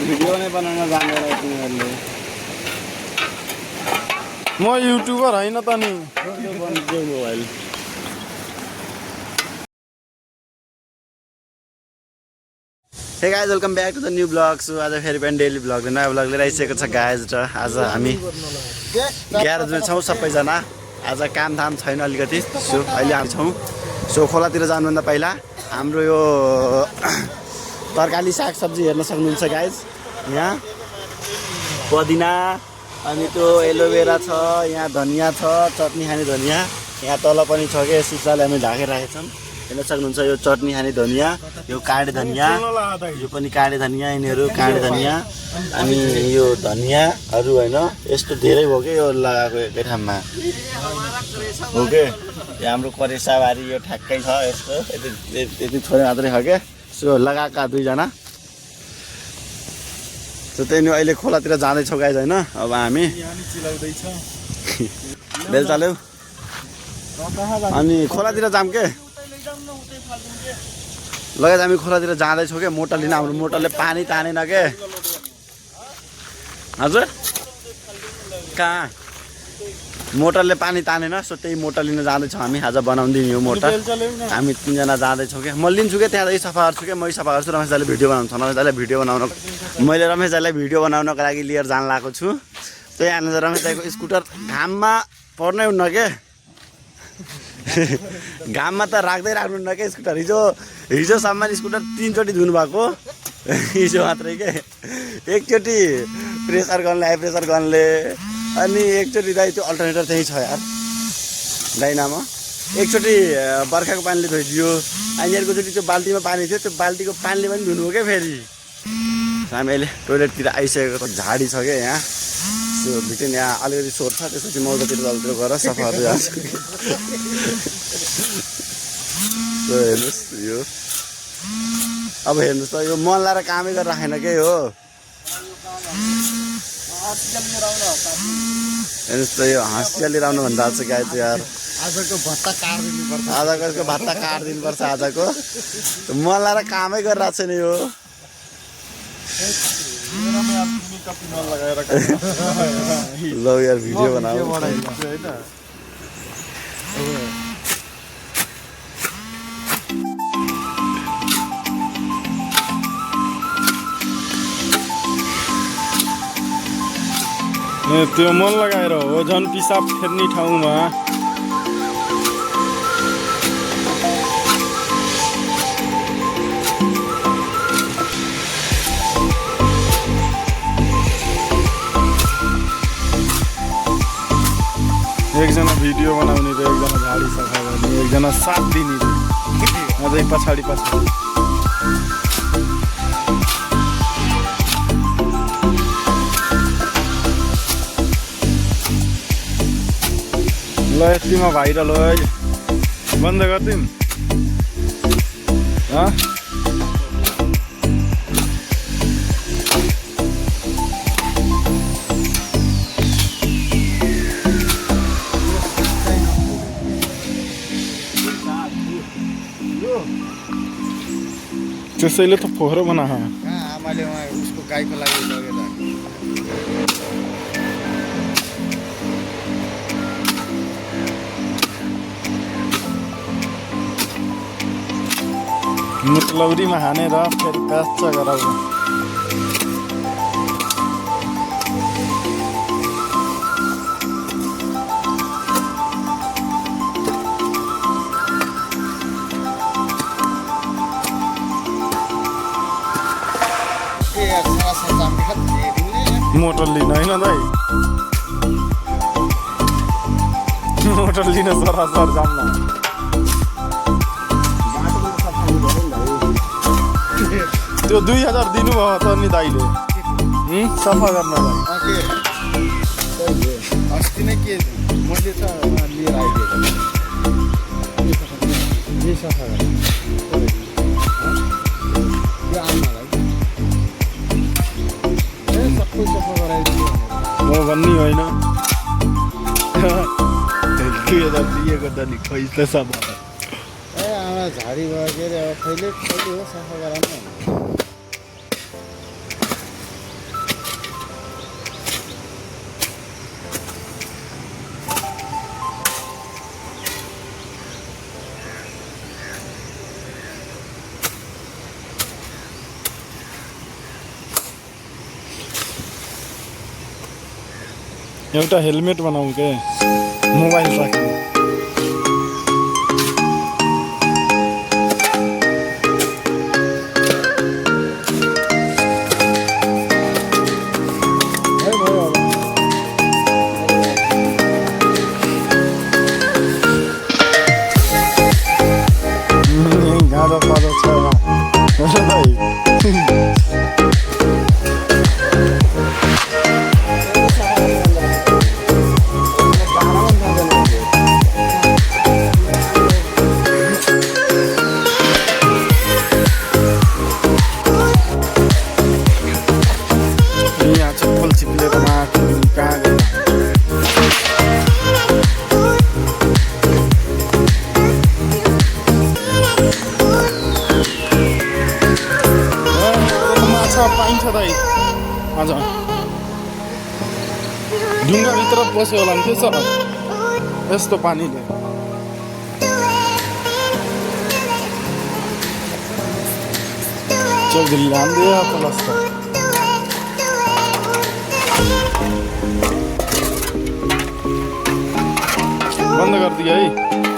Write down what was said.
Video नै बनाउन जान्दैन तिमीहरूले। म युट्युबर होइन त नि। मोबाइल हे guys welcome back to the new blog. So आज फेरि पनि डेली ब्लग नयाँ ब्लग लिएर आइसकेको छ गाइज। र आज हामी ग्यारेजमा छौँ सबैजना। आज कामधाम छैन अलिकति, सो अहिले हामी छौँ। सो खोलातिर जानुभन्दा पहिला हाम्रो यो तरकारी सागसब्जी हेर्न सक्नुहुन्छ गाइज। यहाँ पुदिना अनि त्यो एलोभेरा छ, यहाँ धनियाँ छ, चटनी खाने धनियाँ। यहाँ तल पनि छ कि सिसाले हामी ढाकेर राखेका छौँ। हेर्न सक्नुहुन्छ यो चटनी खाने धनियाँ, यो काँडे धनियाँ, यो पनि काँडे धनियाँ, यिनीहरू काँडे धनियाँ। अनि यो धनियाँहरू होइन यस्तो धेरै भयो कि यो लगाएको एकै ठाउँमा हो कि। यो हाम्रो करेसाबारी यो ठ्याक्कै छ यस्तो, यति थोरै मात्रै छ क्या। सो लगाएका दुईजना। सो त्यही नि अहिले खोलातिर जाँदैछौँ गाइज होइन। अब हामी बेलचाल्यौ अनि खोलातिर जाऊँ के लगायत हामी खोलातिर जाँदैछौँ क्या। मोटर लिन हाम्रो मोटरले पानी तानेन के। हजुर कहाँ मोटरले पानी तानेन, सो त्यही मोटर लिन जाँदैछौँ हामी। आज बनाउँदिन यो मोटर। हामी तिनजना जाँदैछौँ क्या। म लिन्छु क्या, त्यहाँ सफा गर्छु क्या, मै सफा गर्छु। रमेश दाइले भिडियो बनाउँछ, रमेश दाइलाई भिडियो बनाउन मैले रमेश दाइलाई भिडियो बनाउनको लागि लिएर जान लागेको छु। त्यही हाल्नु रमेश दाइको स्कुटर घाममा पर्नै हुन्न के। घाममा त राख्दै राख्नुहुन्न क्या स्कुटर। हिजोसम्म स्कुटर 3 चोटि धुनु भएको, हिजो मात्रै के। एकचोटि प्रेसर गनले हाई प्रेसर गनले, अनि एकचोटि दाइ त्यो अल्टरनेटर चाहिँ छ यार डाइनामा। एकचोटि बर्खाको पानीले धोइदियो, अनि अर्कोचोटि त्यो बाल्टीमा पानी थियो, त्यो बाल्टीको पानीले पनि धुनु हो क्या फेरि। हामी अहिले टोइलेटतिर आइसकेको त झाडी छ क्या यहाँ। त्यो भित्र यहाँ अलिकति सोर छ, त्यसपछि मौजातिर तलतिर गएर सफा गर्दै जान्छु। हेर्नुहोस् यो अब हेर्नुहोस् त, यो मन लाएर कामै गरेर राखेन के हो। हेर्नुहोस् त यो हाँसिया लिएर आउनु भन्दा चाहिँ गाई चाहिँ यार आजको भत्ता काटिदिनुपर्छ, आजको यसको भत्ता काटिदिनुपर्छ आजको। मन लाएर कामै गरिरहेको छैन यो। ल यार भिडियो बनाऊ। त्यो मन लगाएर हो झन् पिसाब फेर्ने ठाउँमा। एकजना भिडियो बनाउने र एकजना झाडी सफा गर्ने, एकजना साथ दिने अझै पछाडि पछाडि। ल यतिमा भाइरल हो, बन्द गरिदिउँ। त्यसैले त फोहोर बना आमाले उसको गाईको लागि लगेर मुटलौरीमा हानेर फेरि प्याच गराउँछ। मोटर लिन होइन दाइ, मोटर लिन सरासर जाम्न। त्यो 2000 दिनुभयो त नि दाइले सफा गर्नलाई। अस्ति नै के मैले त लिएर आइदिएको सफा गर्ने सबै सफा गराइदियो म भन्ने होइन। 2000 दिएको त नि खैस सफा। आमा झाडी भयो के अरे, कहिले हो सफा गराउनु। एउटा हेलमेट बनाऊ के मोबाइल राख्ने गाह्रो पर्दो छ भाइ यहाँ चप्पल चिप्लेर माथि कहाँ गयो माछा पाइन्छ दाइ आज ढुङ्गाभित्र पस्यो होला नि त्यसो यस्तो पानीले चौधरी हान्दियो प्लस बन्द गरिदियो है